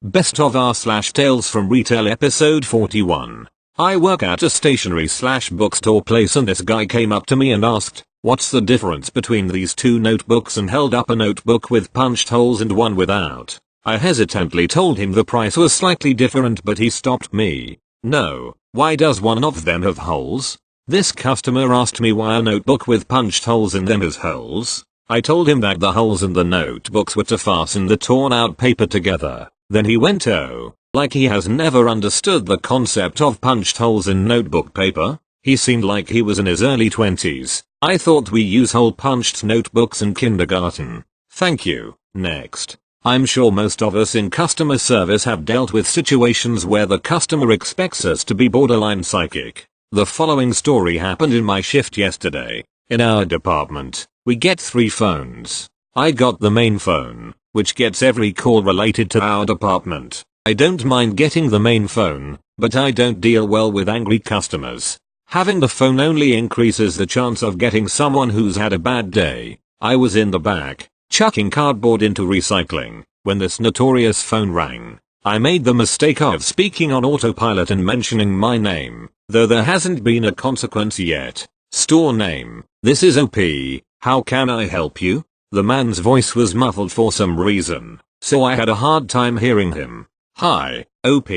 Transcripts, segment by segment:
Best of R / Tales from Retail episode 41. I work at a stationery / bookstore place and this guy came up to me and asked, "What's the difference between these two notebooks?" and held up a notebook with punched holes and one without. I hesitantly told him the price was slightly different, but he stopped me. "No, why does one of them have holes?" This customer asked me why a notebook with punched holes in them has holes. I told him that the holes in the notebooks were to fasten the torn out paper together. Then he went, "Oh, like he has never understood the concept of punched holes in notebook paper." He seemed like he was in his early 20s. I thought we use hole punched notebooks in kindergarten. Thank you. Next. I'm sure most of us in customer service have dealt with situations where the customer expects us to be borderline psychic. The following story happened in my shift yesterday. In our department, we get 3 phones. I got the main phone, which gets every call related to our department. I don't mind getting the main phone, but I don't deal well with angry customers. Having the phone only increases the chance of getting someone who's had a bad day. I was in the back, chucking cardboard into recycling, when this notorious phone rang. I made the mistake of speaking on autopilot and mentioning my name, though there hasn't been a consequence yet. "Store name, this is OP, how can I help you?" The man's voice was muffled for some reason, so I had a hard time hearing him. "Hi, OP.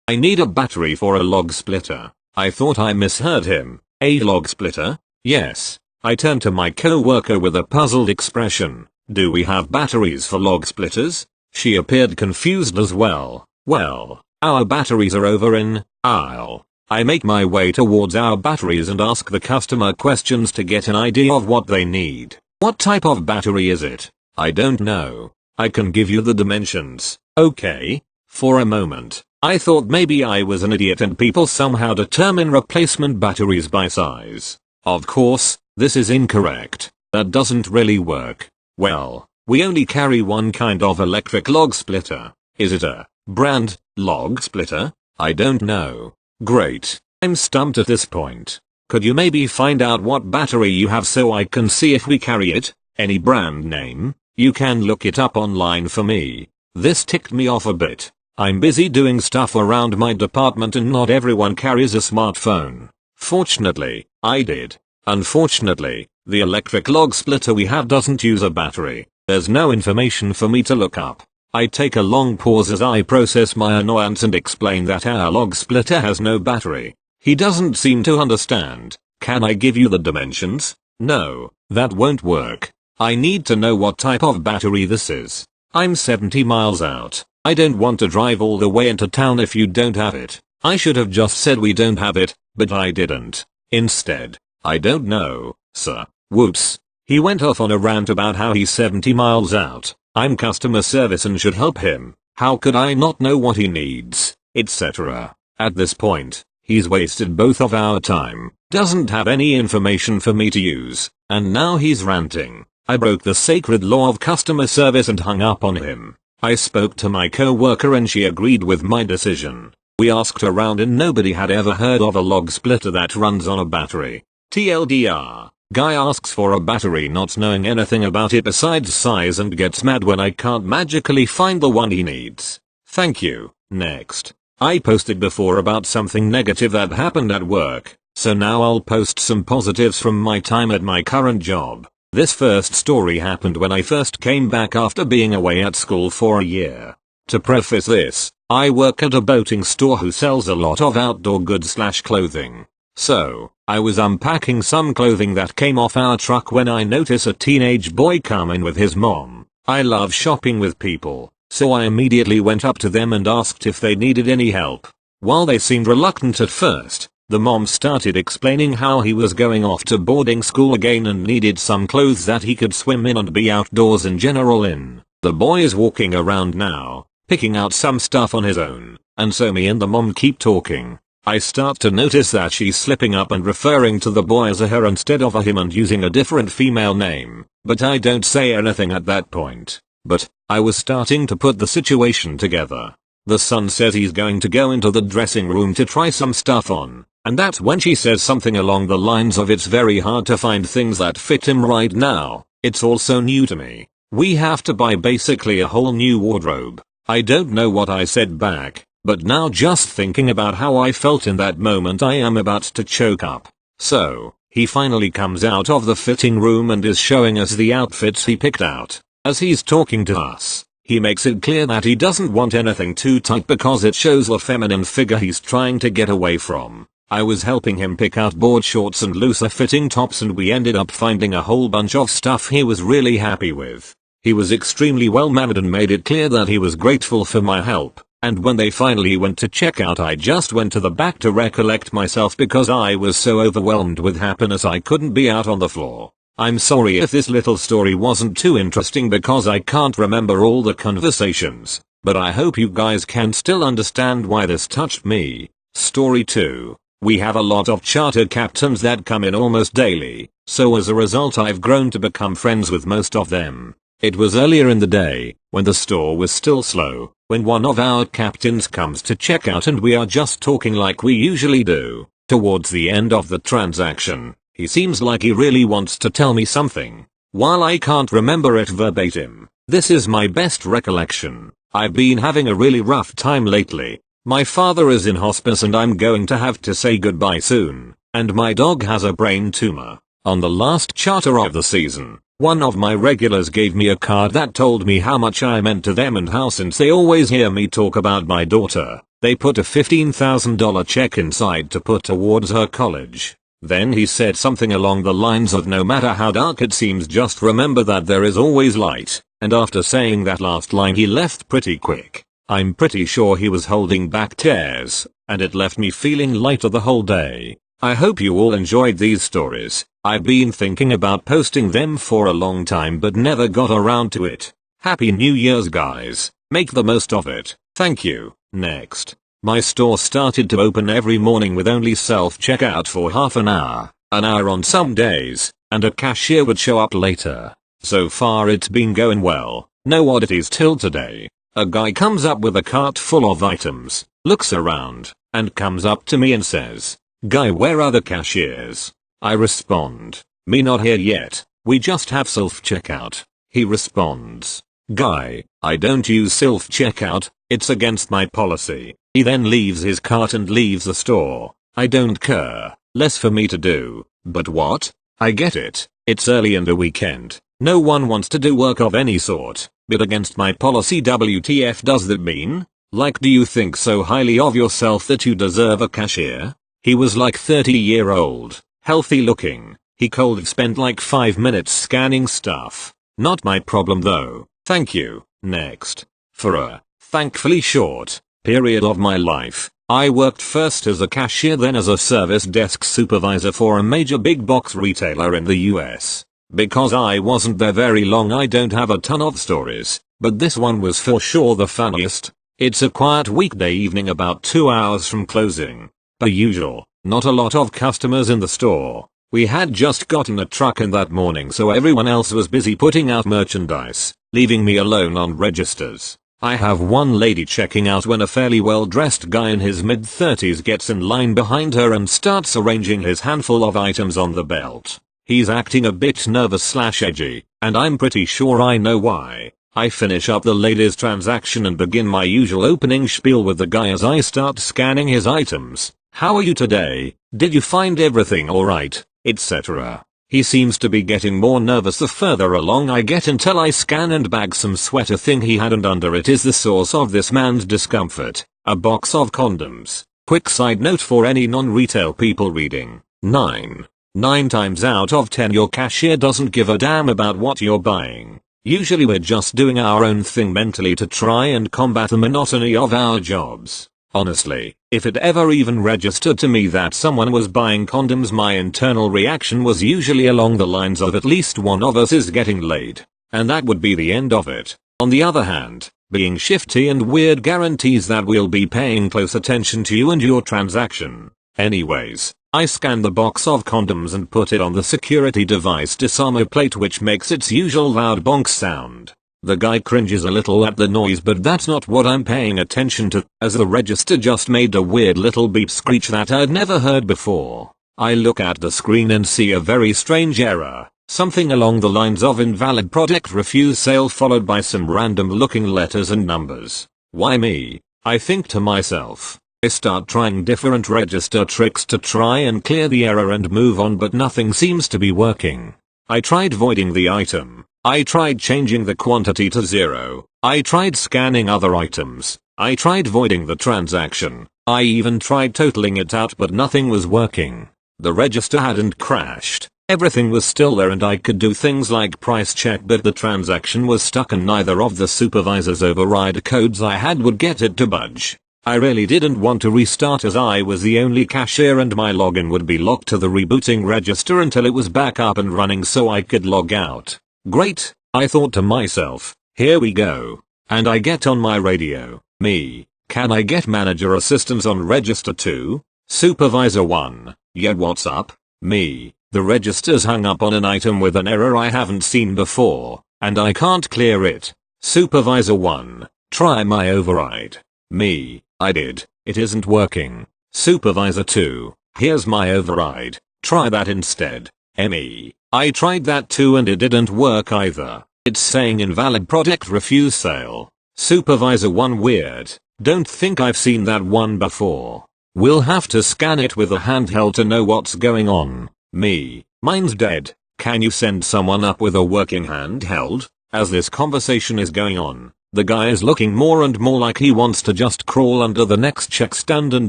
I need a battery for a log splitter." I thought I misheard him. "A log splitter?" "Yes." I turned to my co-worker with a puzzled expression. "Do we have batteries for log splitters?" She appeared confused as well. "Well, our batteries are over in aisle." I make my way towards our batteries and ask the customer questions to get an idea of what they need. "What type of battery is it?" "I don't know. I can give you the dimensions." "Okay." For a moment, I thought maybe I was an idiot and people somehow determine replacement batteries by size. Of course, this is incorrect. That doesn't really work. "Well, we only carry one kind of electric log splitter." "Is it a brand log splitter?" "I don't know." "Great. I'm stumped at this point. Could you maybe find out what battery you have so I can see if we carry it? Any brand name? You can look it up online for me." This ticked me off a bit. I'm busy doing stuff around my department and not everyone carries a smartphone. Fortunately, I did. Unfortunately, the electric log splitter we have doesn't use a battery. There's no information for me to look up. I take a long pause as I process my annoyance and explain that our log splitter has no battery. He doesn't seem to understand. "Can I give you the dimensions?" "No, that won't work. I need to know what type of battery this is. I'm 70 miles out. I don't want to drive all the way into town if you don't have it." I should have just said we don't have it, but I didn't. Instead, "I don't know, sir." Whoops. He went off on a rant about how he's 70 miles out. I'm customer service and should help him. How could I not know what he needs, etc. At this point, he's wasted both of our time, doesn't have any information for me to use, and now he's ranting. I broke the sacred law of customer service and hung up on him. I spoke to my co-worker and she agreed with my decision. We asked around and nobody had ever heard of a log splitter that runs on a battery. TLDR. Guy asks for a battery not knowing anything about it besides size and gets mad when I can't magically find the one he needs. Thank you. Next. I posted before about something negative that happened at work, so now I'll post some positives from my time at my current job. This first story happened when I first came back after being away at school for a year. To preface this, I work at a boating store who sells a lot of outdoor goods / clothing. So, I was unpacking some clothing that came off our truck when I notice a teenage boy come in with his mom. I love shopping with people, so I immediately went up to them and asked if they needed any help. While they seemed reluctant at first, the mom started explaining how he was going off to boarding school again and needed some clothes that he could swim in and be outdoors in general in. The boy is walking around now, picking out some stuff on his own, and so me and the mom keep talking. I start to notice that she's slipping up and referring to the boy as a her instead of a him and using a different female name, but I don't say anything at that point. But, I was starting to put the situation together. The son says he's going to go into the dressing room to try some stuff on. And that's when she says something along the lines of "It's very hard to find things that fit him right now. It's all so new to me. We have to buy basically a whole new wardrobe." I don't know what I said back, but now just thinking about how I felt in that moment I am about to choke up. So, he finally comes out of the fitting room and is showing us the outfits he picked out. As he's talking to us, he makes it clear that he doesn't want anything too tight because it shows the feminine figure he's trying to get away from. I was helping him pick out board shorts and looser fitting tops and we ended up finding a whole bunch of stuff he was really happy with. He was extremely well mannered and made it clear that he was grateful for my help, and when they finally went to check out I just went to the back to recollect myself because I was so overwhelmed with happiness I couldn't be out on the floor. I'm sorry if this little story wasn't too interesting because I can't remember all the conversations, but I hope you guys can still understand why this touched me. Story 2. We have a lot of charter captains that come in almost daily, so as a result I've grown to become friends with most of them. It was earlier in the day, when the store was still slow, when one of our captains comes to check out and we are just talking like we usually do. Towards the end of the transaction, he seems like he really wants to tell me something. While I can't remember it verbatim, this is my best recollection. I've been having a really rough time lately. My father is in hospice and I'm going to have to say goodbye soon, and my dog has a brain tumor. On the last charter of the season, one of my regulars gave me a card that told me how much I meant to them and how since they always hear me talk about my daughter, they put a $15,000 check inside to put towards her college. Then he said something along the lines of no matter how dark it seems just remember that there is always light, and after saying that last line he left pretty quick. I'm pretty sure he was holding back tears, and it left me feeling lighter the whole day. I hope you all enjoyed these stories. I've been thinking about posting them for a long time but never got around to it. Happy New Year's guys, make the most of it, thank you. Next. My store started to open every morning with only self-checkout for half an hour on some days, and a cashier would show up later. So far it's been going well, no oddities till today. A guy comes up with a cart full of items, looks around, and comes up to me and says, "Guy, where are the cashiers?" I respond, "Me not here yet, we just have self-checkout." He responds, "Guy, I don't use self-checkout, it's against my policy." He then leaves his cart and leaves the store. I don't care, less for me to do, but what? I get it, it's early and a weekend, no one wants to do work of any sort, but against my policy WTF does that mean? Like do you think so highly of yourself that you deserve a cashier? He was like 30-year-old, healthy looking, he could have spent like 5 minutes scanning stuff. Not my problem though, thank you. Next. For a, thankfully short, period of my life, I worked first as a cashier then as a service desk supervisor for a major big box retailer in the US. Because I wasn't there very long I don't have a ton of stories, but this one was for sure the funniest. It's a quiet weekday evening about 2 hours from closing. Per usual, not a lot of customers in the store. We had just gotten a truck in that morning so everyone else was busy putting out merchandise, leaving me alone on registers. I have one lady checking out when a fairly well-dressed guy in his mid-30s gets in line behind her and starts arranging his handful of items on the belt. He's acting a bit nervous/edgy, and I'm pretty sure I know why. I finish up the lady's transaction and begin my usual opening spiel with the guy as I start scanning his items. "How are you today? Did you find everything alright?" etc. He seems to be getting more nervous the further along I get until I scan and bag some sweater thing he had and under it is the source of this man's discomfort, a box of condoms. Quick side note for any non-retail people reading. 9 times out of 10 your cashier doesn't give a damn about what you're buying. Usually we're just doing our own thing mentally to try and combat the monotony of our jobs. Honestly, if it ever even registered to me that someone was buying condoms my internal reaction was usually along the lines of at least one of us is getting laid. And that would be the end of it. On the other hand, being shifty and weird guarantees that we'll be paying close attention to you and your transaction. Anyways, I scan the box of condoms and put it on the security device disarmor plate which makes its usual loud bonk sound. The guy cringes a little at the noise but that's not what I'm paying attention to, as the register just made a weird little beep screech that I'd never heard before. I look at the screen and see a very strange error, something along the lines of invalid product refuse sale followed by some random looking letters and numbers. Why me? I think to myself. I start trying different register tricks to try and clear the error and move on, but nothing seems to be working. I tried voiding the item. I tried changing the quantity to 0. I tried scanning other items. I tried voiding the transaction. I even tried totaling it out, but nothing was working. The register hadn't crashed. Everything was still there and I could do things like price check, but the transaction was stuck and neither of the supervisor's override codes I had would get it to budge. I really didn't want to restart as I was the only cashier and my login would be locked to the rebooting register until it was back up and running so I could log out. Great, I thought to myself, here we go. And I get on my radio. Me, can I get manager assistance on register 2? Supervisor 1, yeah, what's up? Me, the register's hung up on an item with an error I haven't seen before, and I can't clear it. Supervisor 1, try my override. Me, I did, it isn't working. Supervisor 2, here's my override, try that instead. Me, I tried that too and it didn't work either. It's saying invalid product, refuse sale. Supervisor 1, weird, don't think I've seen that one before. We'll have to scan it with a handheld to know what's going on. Me, mine's dead, can you send someone up with a working handheld? As this conversation is going on, the guy is looking more and more like he wants to just crawl under the next check stand and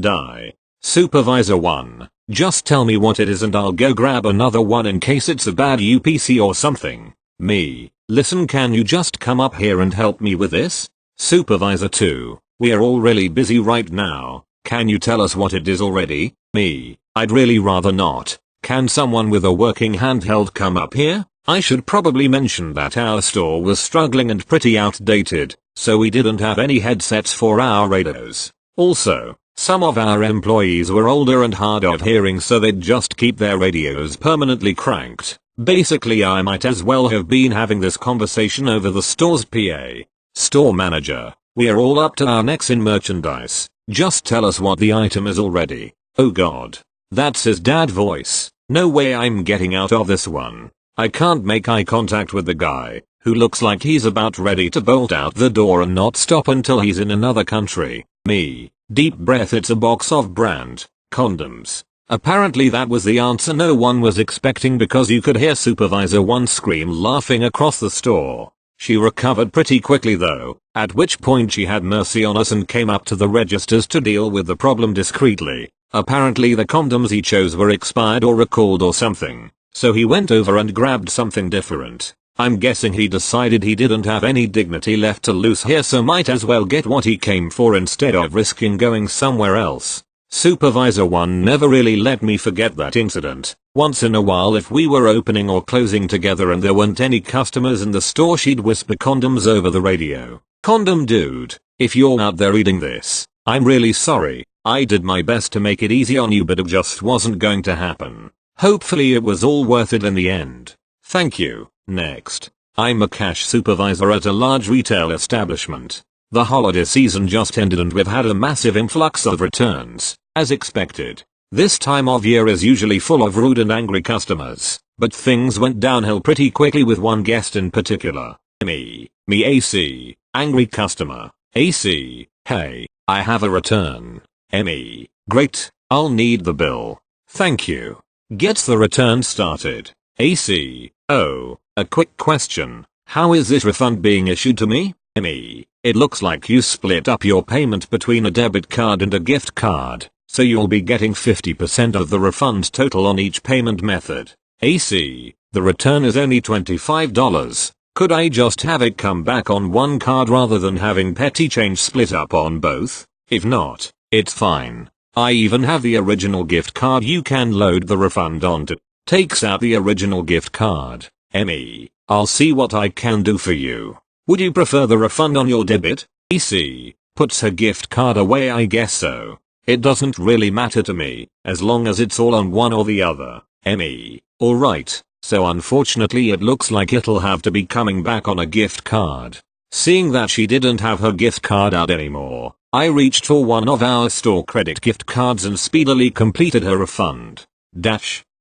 die. Supervisor 1, just tell me what it is and I'll go grab another one in case it's a bad UPC or something. Me, listen, can you just come up here and help me with this? Supervisor 2, we are all really busy right now, can you tell us what it is already? Me, I'd really rather not. Can someone with a working handheld come up here? I should probably mention that our store was struggling and pretty outdated, so we didn't have any headsets for our radios. Also, some of our employees were older and hard of hearing, so they'd just keep their radios permanently cranked. Basically, I might as well have been having this conversation over the store's PA. Store manager, we are all up to our necks in merchandise. Just tell us what the item is already. Oh god. That's his dad voice. No way I'm getting out of this one. I can't make eye contact with the guy, who looks like he's about ready to bolt out the door and not stop until he's in another country. Me, deep breath, it's a box of brand condoms. Apparently that was the answer no one was expecting because you could hear Supervisor 1 scream laughing across the store. She recovered pretty quickly though, at which point she had mercy on us and came up to the registers to deal with the problem discreetly. Apparently the condoms he chose were expired or recalled or something, so he went over and grabbed something different. I'm guessing he decided he didn't have any dignity left to lose here, so might as well get what he came for instead of risking going somewhere else. Supervisor 1 never really let me forget that incident. Once in a while, if we were opening or closing together and there weren't any customers in the store, she'd whisper condoms over the radio. Condom dude, if you're out there reading this, I'm really sorry. I did my best to make it easy on you, but it just wasn't going to happen. Hopefully it was all worth it in the end. Thank you. Next. I'm a cash supervisor at a large retail establishment. The holiday season just ended and we've had a massive influx of returns, as expected. This time of year is usually full of rude and angry customers, but things went downhill pretty quickly with one guest in particular. Me AC, angry customer. AC, hey, I have a return. Me, great, I'll need the bill. Thank you. Gets the return started. AC, oh, a quick question. How is this refund being issued to me? Me, it looks like you split up your payment between a debit card and a gift card, so you'll be getting 50% of the refund total on each payment method. AC, the return is only $25. Could I just have it come back on one card rather than having petty change split up on both? If not, it's fine. I even have the original gift card you can load the refund onto. Takes out the original gift card. Me, I'll see what I can do for you. Would you prefer the refund on your debit? AC, puts her gift card away. I guess so. It doesn't really matter to me, as long as it's all on one or the other. Me, alright, so unfortunately it looks like it'll have to be coming back on a gift card. Seeing that she didn't have her gift card out anymore, I reached for one of our store credit gift cards and speedily completed her refund.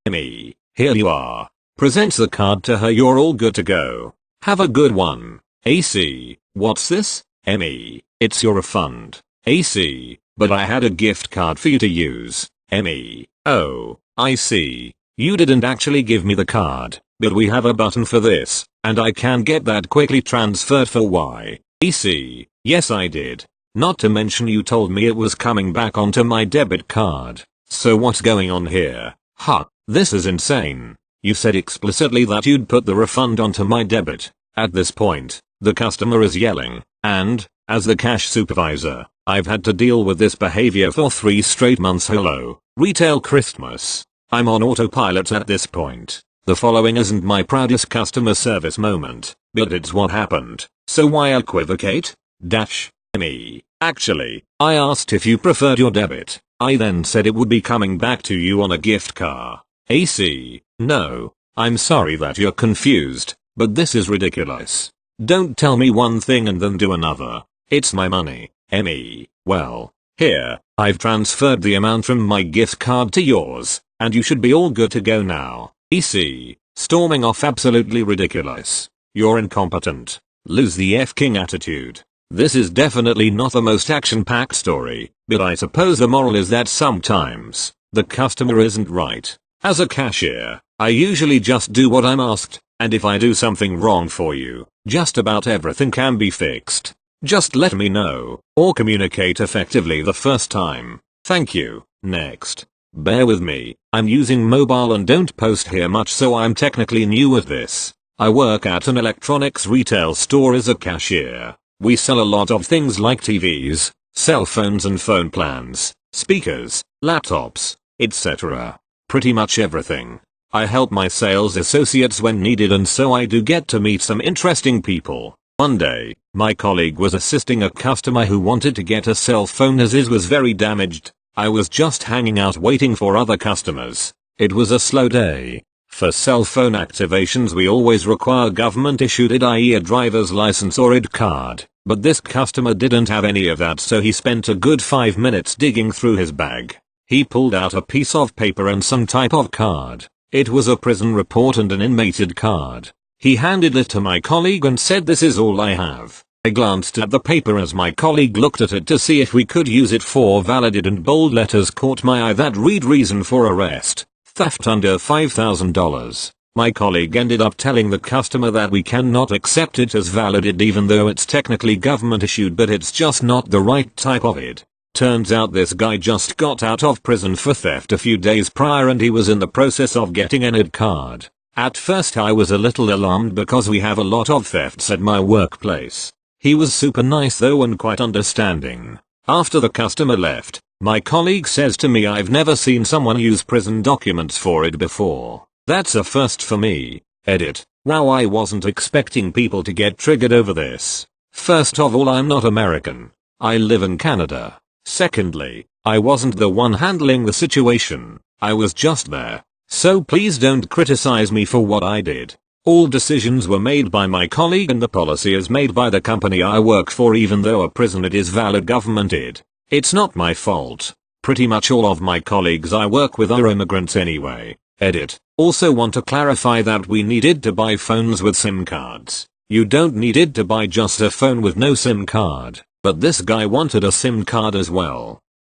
Me, here you are. Presents the card to her. You're all good to go. Have a good one. AC, what's this? It's your refund. AC, but I had a gift card for you to use. Oh, I see. You didn't actually give me the card, but we have a button for this, and I can get that quickly transferred for Y. EC, yes I did. Not to mention you told me it was coming back onto my debit card. So what's going on here? Huh, this is insane. You said explicitly that you'd put the refund onto my debit. At this point, the customer is yelling, and, as the cash supervisor, I've had to deal with this behavior for 3 straight months. Hello, retail Christmas. I'm on autopilot at this point. The following isn't my proudest customer service moment, but it's what happened. So why equivocate? Actually, I asked if you preferred your debit. I then said it would be coming back to you on a gift card. AC, no. I'm sorry that you're confused, but this is ridiculous. Don't tell me one thing and then do another. It's my money. Well, here, I've transferred the amount from my gift card to yours, and you should be all good to go now. EC, storming off. Absolutely ridiculous. You're incompetent. Lose the F-king attitude. This is definitely not the most action-packed story, but I suppose the moral is that sometimes, the customer isn't right. As a cashier, I usually just do what I'm asked, and if I do something wrong for you, just about everything can be fixed. Just let me know, or communicate effectively the first time. Thank you. Next. Bear with me, I'm using mobile and don't post here much, so I'm technically new at this. I work at an electronics retail store as a cashier. We sell a lot of things like TVs, cell phones and phone plans, speakers, laptops, etc. Pretty much everything. I help my sales associates when needed, and so I do get to meet some interesting people. One day, my colleague was assisting a customer who wanted to get a cell phone as his was very damaged. I was just hanging out waiting for other customers. It was a slow day. For cell phone activations we always require government issued, i.e. a driver's license or ID card, but this customer didn't have any of that, so he spent a good 5 minutes digging through his bag. He pulled out a piece of paper and some type of card. It was a prison report and an inmate card. He handed it to my colleague and said, "This is all I have." I glanced at the paper as my colleague looked at it to see if we could use it for valid, and bold letters caught my eye that read reason for arrest. Theft under $5,000. My colleague ended up telling the customer that we cannot accept it as valid even though it's technically government issued, but it's just not the right type of it. Turns out this guy just got out of prison for theft a few days prior and he was in the process of getting an ID card. At first I was a little alarmed because we have a lot of thefts at my workplace. He was super nice though and quite understanding. After the customer left, my colleague says to me, "I've never seen someone use prison documents for it before. That's a first for me." Edit. Wow, I wasn't expecting people to get triggered over this. First of all, I'm not American. I live in Canada. Secondly, I wasn't the one handling the situation. I was just there. So please don't criticize me for what I did. All decisions were made by my colleague and the policy is made by the company I work for, even though a prison ID is valid government ID. It's not my fault. Pretty much all of my colleagues I work with are immigrants anyway. Edit. Also want to clarify that we needed to buy phones with SIM cards. You don't need to buy just a phone with no SIM card, but this guy wanted a SIM card as well.